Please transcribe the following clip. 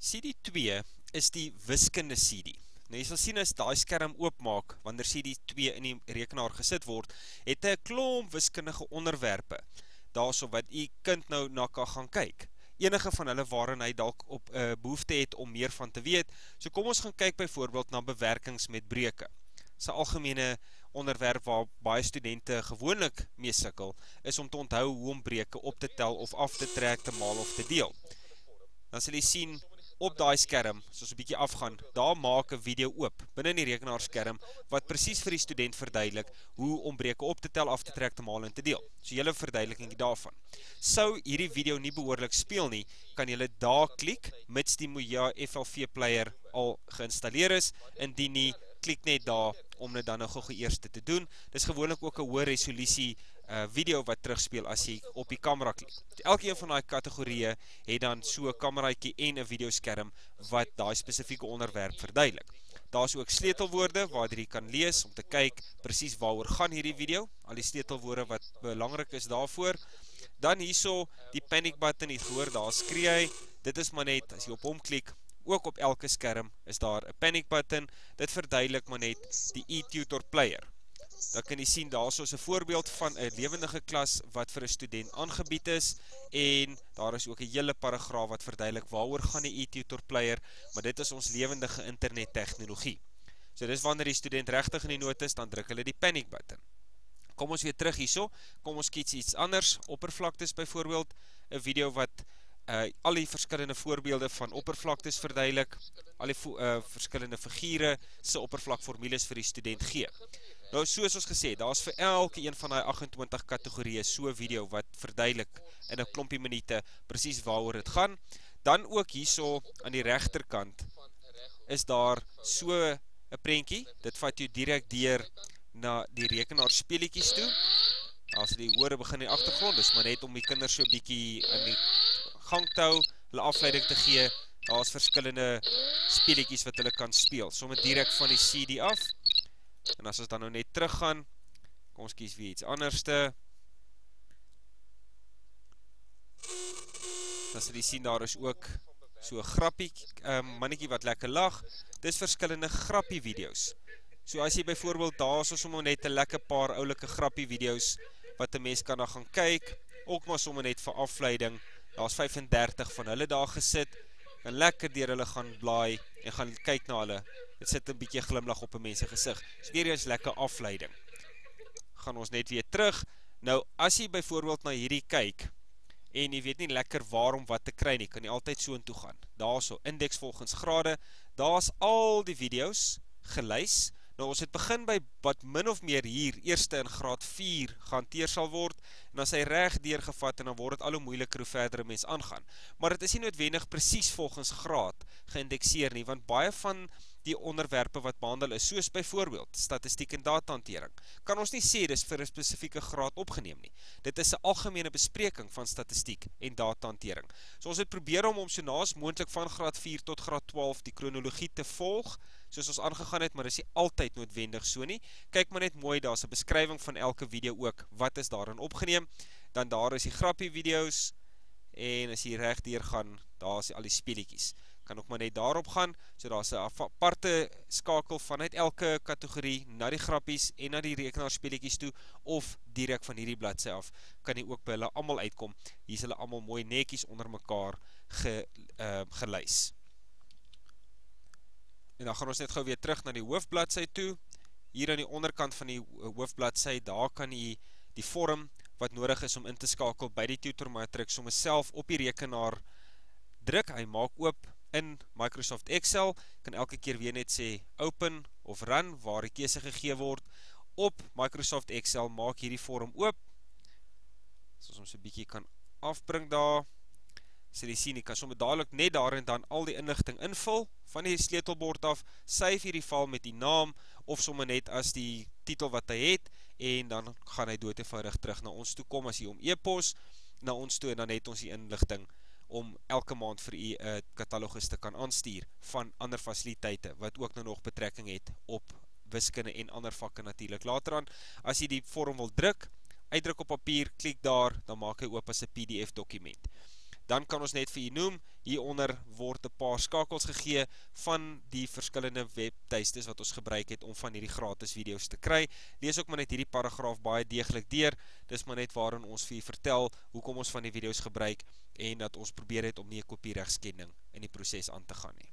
CD2 is die wiskunde CD. Nou jy sal sien as die skerm oopmaak, wanneer CD2 in die rekenaar gesit word, het hy 'n klomp wiskundige onderwerpe, daarso wat die kind nou na kan gaan kyk. Enige van hulle waarin hy dalk op behoefte het om meer van te weet. So kom ons gaan kyk byvoorbeeld na bewerkings met breuke. Dis 'n algemene onderwerp waar baie studente gewoonlik mee sukkel, is om te onthou hoe om breuke op te tel of af te trek, te maal of te deel. Dan sal jy sien op daai skerm, soos 'n bietjie afgaan, daar maak 'n video oop binne in die rekenaarskerm wat presies vir die student verduidelik hoe om breuke op te tel, af te trek, te maal en te deel. So julle verduideliking daarvan. Sou hierdie video nie behoorlik speel nie, kan julle daar klik mits die Moya FLV player al geïnstalleer is. Indien nie, klik net daar om dit dan nou gou eers te doen. Dis gewoonlik ook 'n hoë resolusie video wat terugspeel as jy op die kamera klik. Elkeen van daai kategorieë het dan so 'n kameraatjie en 'n videoskerm wat daai spesifieke onderwerp verduidelik. Daar's ook sleutelwoorde waar jy kan lees om te kyk presies waaroor gaan hierdie video, al die sleutelwoorde wat belangrik is daarvoor. Dan hierso die panic button, jy gehoor daar skree hy. Dit is maar net as jy op hom klik. Ook op elke skerm is daar 'n panic button. Dit verduidelik maar net die e-tutor player. Dan kan jy sien daar so 'n voorbeeld van 'n lewendige klas wat vir 'n student aangebied is, en daar is ook 'n hele paragraaf wat verduidelik waaroor gaan die e-tutor player, maar dit is ons lewendige internet tegnologie. So dis wanneer die student regtig in die nood is, dan druk hulle die panic button. Kom ons weer terug hierso, kom ons kies iets anders, oppervlaktes byvoorbeeld, 'n video wat al die verskillende voorbeelde van oppervlaktes verduidelik, al die verskillende figure se oppervlakformules vir die student gee. Nou soos ons gesê, daar is vir elke een van die 28 kategorieë so 'n video wat verduidelik in 'n klompie minute presies waaroor dit gaan. Dan ook hierso aan die regterkant is daar so 'n prentjie, dit vat jou direk deur na die rekenaar speletjies toe. As die hore begin in die agtergrond, dis maar net om die kinders so 'n bietjie in die gang te hou, hulle afleiding te gee. Daar's verskillende speletjies wat hulle kan speel, sommer direk van die CD af. En as ons dan nou net teruggaan, kom ons kies weer iets anderste. Dan sal jy sien daar is ook so 'n grappie mannetjie wat lekker lag. Dis verskillende grappie video's. So as jy byvoorbeeld daar is sommer net 'n lekker paar oulike grappie video's wat 'n mens kan dan gaan kyk, ook maar sommer net vir afleiding. Daar's 35 van hulle daar gesit, kan lekker deur hulle gaan blaai en gaan kyk na hulle. Dit sit 'n bietjie glimlag op 'n mens se gesig. So hierdie is lekker afleiding. Gaan ons net weer terug. Nou as jy byvoorbeeld na hierdie kyk en jy weet nie lekker waarom wat te kry nie, kan jy altyd so intoe gaan. Daarso indeks volgens grade. Daar's al die video's gelys. Nou ons het begin by wat min of meer hier eerste in graad 4 gehanteer sal word, en as hy reg deurgevat en dan word dit al hoe moeiliker hoe verder 'n mens aangaan. Maar dit is nie noodwendig presies volgens graad geïndekseer nie, want baie van die onderwerpe wat behandel is, soos byvoorbeeld statistiek en datahantering, kan ons nie sê dis vir 'n spesifieke graad opgeneem nie. Dit is 'n algemene bespreking van statistiek en datahantering. So ons het probeer om so naas moontlik van graad 4 tot graad 12 die kronologie te volg, soos ons aangegaan het, maar dis nie altyd noodwendig so nie. Kyk maar net mooi, daar's 'n beskrywing van elke video ook, wat is daarin opgeneem, dan daar is die grappie video's, en as jy reg deur gaan, daar is al die speletjies. Kan ook maar net daarop gaan, so daar's 'n aparte skakel vanuit elke kategorie na die grappies en na die rekenaarspeletjies toe, of direk van hierdie bladsy af, kan jy ook by hulle almal uitkom. Hier is hulle almal mooi netjies onder mekaar gelys. En dan gaan ons net gou weer terug na die hoofbladsy toe. Hier aan die onderkant van die hoofbladsy, daar kan jy die vorm wat nodig is om in te skakel by die tutor matrix, sommer self op die rekenaar druk. Hy maak oop in Microsoft Excel, kan elke keer weer net sê open of run, waar die keuse gegee word. Op Microsoft Excel maak hierdie vorm oop, soos ons 'n bietjie kan afbring daar. So jy sien, jy kan sommer dadelik net daar en dan al die inligting invul van die sleutelbord af, save hierdie val met die naam, of sommer net as die titel wat hy het, en dan gaan hy doodeenvoudig terug na ons toe kom, as jy om e-pos na ons toe, en dan het ons die inligting om elke maand vir u 'n katalogus te kan aanstuur van ander fasiliteite, wat ook nou nog betrekking het op wiskunde en ander vakke natuurlik later aan. As jy die vorm wil druk, uitdruk op papier, klik daar, dan maak hy oop as 'n PDF dokument. dan kan ons net vir u noem, hieronder word 'n paar skakels gegee van die verskillende webtuistes wat ons gebruik het om van hierdie gratis video's te kry. Lees ook maar net hierdie paragraaf baie deeglik deur, dis maar net waarin ons vir u vertel hoekom ons van die video's gebruik en dat ons probeer het om nie 'n kopieregskending in die proses aan te gaan nie.